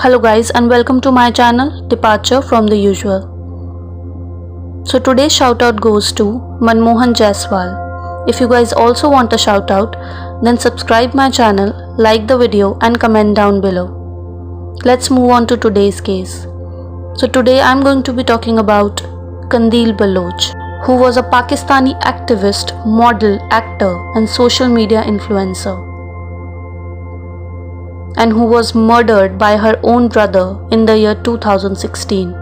Hello guys and welcome to my channel Departure from the Usual. So today's shout out goes to Manmohan Jaiswal. If you guys also want a shout out, then subscribe my channel, like the video and comment down below. Let's move on to today's case. So today I'm going to be talking about Qandeel Baloch, who was a Pakistani activist, model, actor and social media influencer, and who was murdered by her own brother in the year 2016.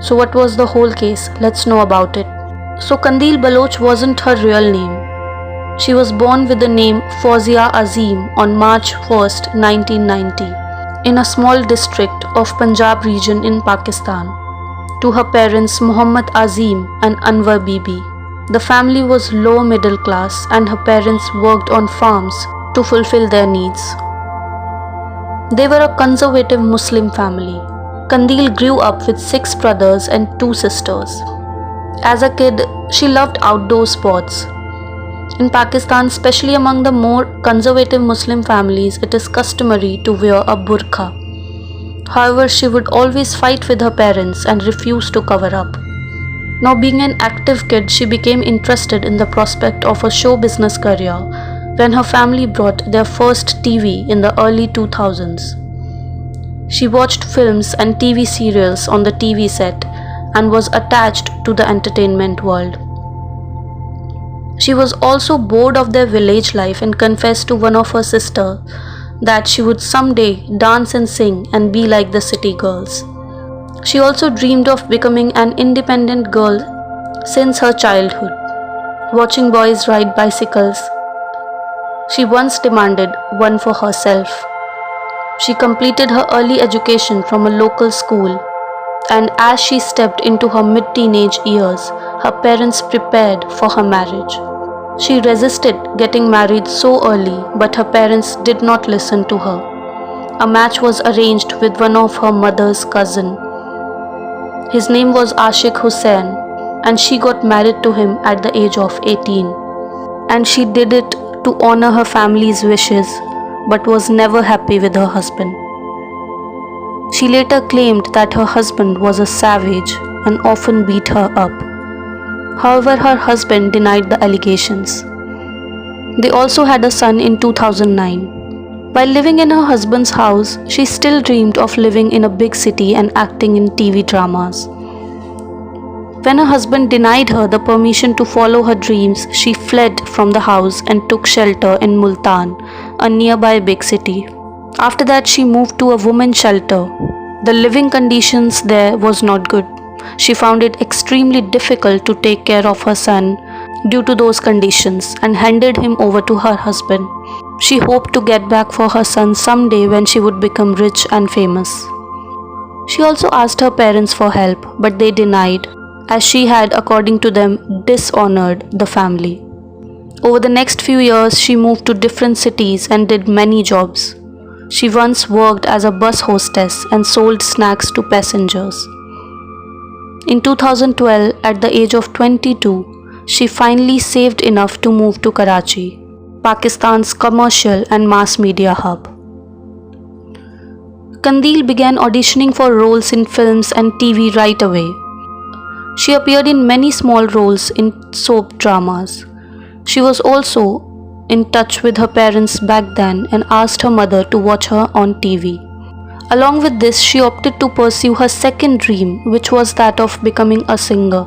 So what was the whole case? Let's know about it. So Qandeel Baloch wasn't her real name. She was born with the name Fawzia Azim on March 1st, 1990 in a small district of Punjab region in Pakistan, to her parents Muhammad Azim and Anwar Bibi. The family was lower middle class and her parents worked on farms to fulfill their needs. They were a conservative Muslim family. Qandeel grew up with 6 brothers and 2 sisters. As a kid, she loved outdoor sports. In Pakistan, especially among the more conservative Muslim families, it is customary to wear a burqa. However, she would always fight with her parents and refuse to cover up. Now, being an active kid, she became interested in the prospect of a show business career when her family brought their first TV in the early 2000s. She watched films and TV serials on the TV set and was attached to the entertainment world. She was also bored of their village life and confessed to one of her sisters that she would someday dance and sing and be like the city girls. She also dreamed of becoming an independent girl since her childhood, watching boys ride bicycles. She once demanded one for herself. She completed her early education from a local school, and as she stepped into her mid-teenage years, her parents prepared for her marriage. She resisted getting married so early, but her parents did not listen to her. A match was arranged with one of her mother's cousin. His name was Ashiq Hussain, and she got married to him at the age of 18. And she did it to honor her family's wishes, but was never happy with her husband. She later claimed that her husband was a savage and often beat her up. However, her husband denied the allegations. They also had a son in 2009. While living in her husband's house, she still dreamed of living in a big city and acting in TV dramas. When her husband denied her the permission to follow her dreams, she fled from the house and took shelter in Multan, a nearby big city. After that, she moved to a women's shelter. The living conditions there was not good. She found it extremely difficult to take care of her son due to those conditions and handed him over to her husband. She hoped to get back for her son someday when she would become rich and famous. She also asked her parents for help, but they denied, as she had, according to them, dishonored the family. Over the next few years, she moved to different cities and did many jobs. She once worked as a bus hostess and sold snacks to passengers. In 2012, at the age of 22, she finally saved enough to move to Karachi, Pakistan's commercial and mass media hub. Qandeel began auditioning for roles in films and TV right away. She appeared in many small roles in soap dramas. She was also in touch with her parents back then and asked her mother to watch her on TV. Along with this, she opted to pursue her second dream, which was that of becoming a singer.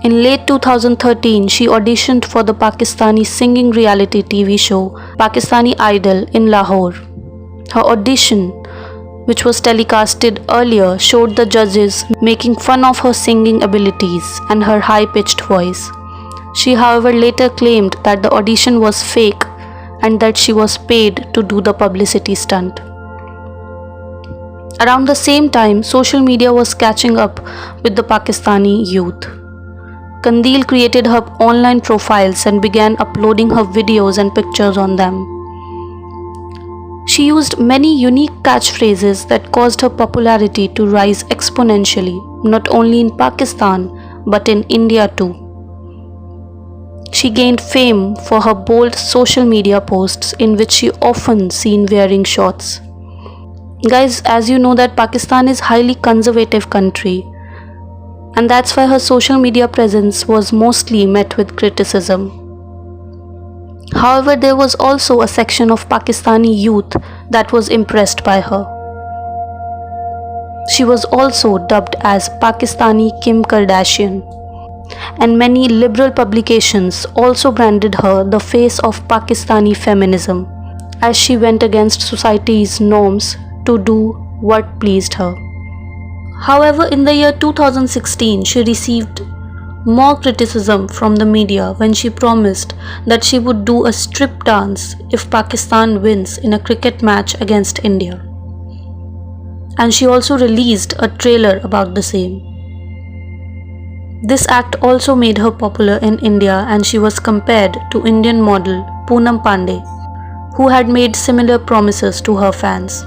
In late 2013, she auditioned for the Pakistani singing reality TV show Pakistani Idol in Lahore. Her audition, which was telecasted earlier, showed the judges making fun of her singing abilities and her high-pitched voice. She, however, later claimed that the audition was fake and that she was paid to do the publicity stunt. Around the same time, social media was catching up with the Pakistani youth. Qandeel created her online profiles and began uploading her videos and pictures on them. She used many unique catchphrases that caused her popularity to rise exponentially, not only in Pakistan but in India too. She gained fame for her bold social media posts in which she often seen wearing shorts. Guys, as you know that Pakistan is highly conservative country, and that's why her social media presence was mostly met with criticism. However, there was also a section of Pakistani youth that was impressed by her. She was also dubbed as Pakistani Kim Kardashian, and many liberal publications also branded her the face of Pakistani feminism, as she went against society's norms to do what pleased her. However, in the year 2016, she received more criticism from the media when she promised that she would do a strip dance if Pakistan wins in a cricket match against India. And she also released a trailer about the same. This act also made her popular in India, and she was compared to Indian model Poonam Pandey, who had made similar promises to her fans.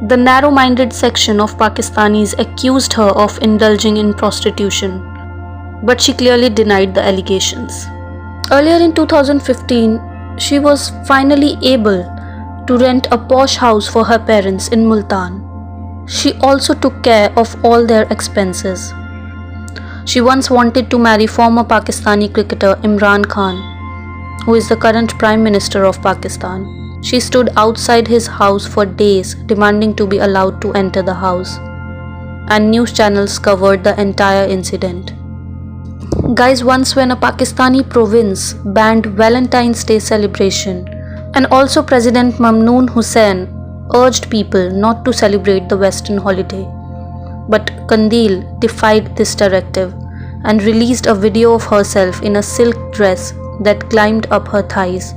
The narrow-minded section of Pakistanis accused her of indulging in prostitution, but she clearly denied the allegations. Earlier in 2015, she was finally able to rent a posh house for her parents in Multan. She also took care of all their expenses. She once wanted to marry former Pakistani cricketer Imran Khan, who is the current Prime Minister of Pakistan. She stood outside his house for days demanding to be allowed to enter the house, and news channels covered the entire incident. Guys, once when a Pakistani province banned Valentine's Day celebration, and also President Mamnoon Hussain urged people not to celebrate the Western holiday, but Qandeel defied this directive and released a video of herself in a silk dress that climbed up her thighs,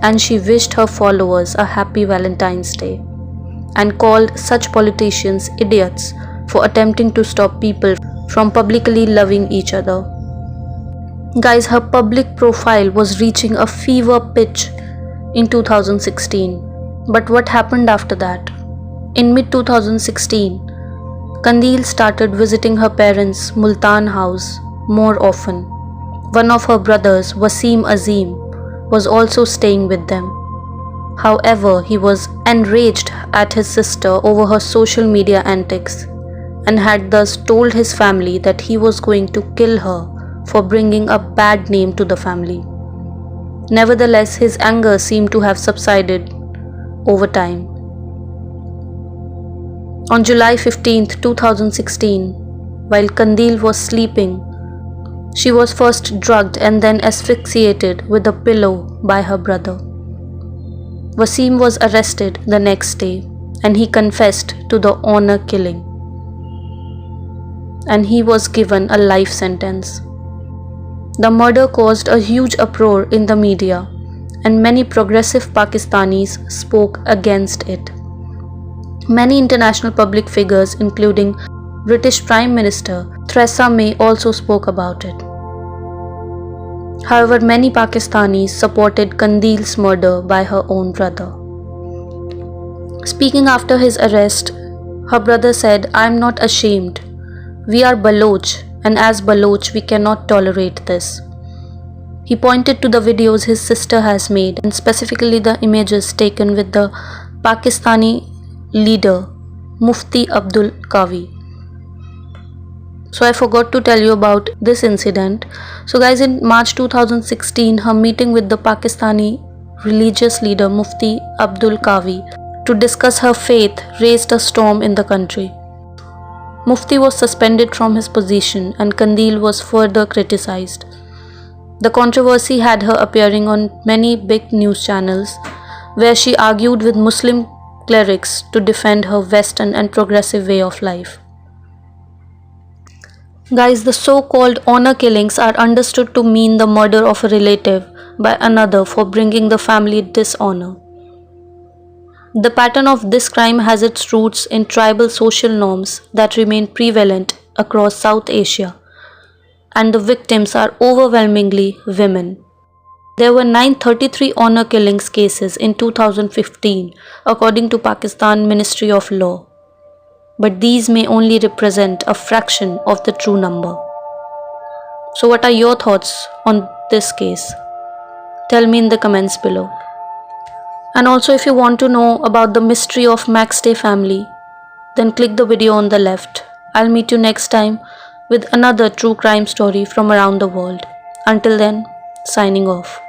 and she wished her followers a happy Valentine's Day and called such politicians idiots for attempting to stop people from publicly loving each other. Guys, her public profile was reaching a fever pitch in 2016. But what happened after that? In mid-2016, Qandeel started visiting her parents' Multan house more often. One of her brothers, Wasim Azim, was also staying with them. However, he was enraged at his sister over her social media antics and had thus told his family that he was going to kill her for bringing a bad name to the family. Nevertheless, his anger seemed to have subsided over time. On July 15, 2016, while Qandeel was sleeping, she was first drugged and then asphyxiated with a pillow by her brother. Wasim was arrested the next day, and he confessed to the honor killing, and he was given a life sentence. The murder caused a huge uproar in the media, and many progressive Pakistanis spoke against it. Many international public figures, including British Prime Minister Theresa May, also spoke about it. However, many Pakistanis supported Qandeel's murder by her own brother. Speaking after his arrest, her brother said, "I am not ashamed. We are Baloch, and as Baloch we cannot tolerate this." He pointed to the videos his sister has made, and specifically the images taken with the Pakistani leader Mufti Abdul Qavi. So I forgot to tell you about this incident. So guys, in March 2016, her meeting with the Pakistani religious leader Mufti Abdul Qavi to discuss her faith raised a storm in the country. Mufti was suspended from his position, and Qandeel was further criticized. The controversy had her appearing on many big news channels, where she argued with Muslim clerics to defend her Western and progressive way of life. Guys, the so-called honor killings are understood to mean the murder of a relative by another for bringing the family dishonor. The pattern of this crime has its roots in tribal social norms that remain prevalent across South Asia, and the victims are overwhelmingly women. There were 933 honor killings cases in 2015 according to Pakistan Ministry of Law, but these may only represent a fraction of the true number. So what are your thoughts on this case? Tell me in the comments below. And also, if you want to know about the mystery of Max Day family, then click the video on the left. I'll meet you next time with another true crime story from around the world. Until then, signing off.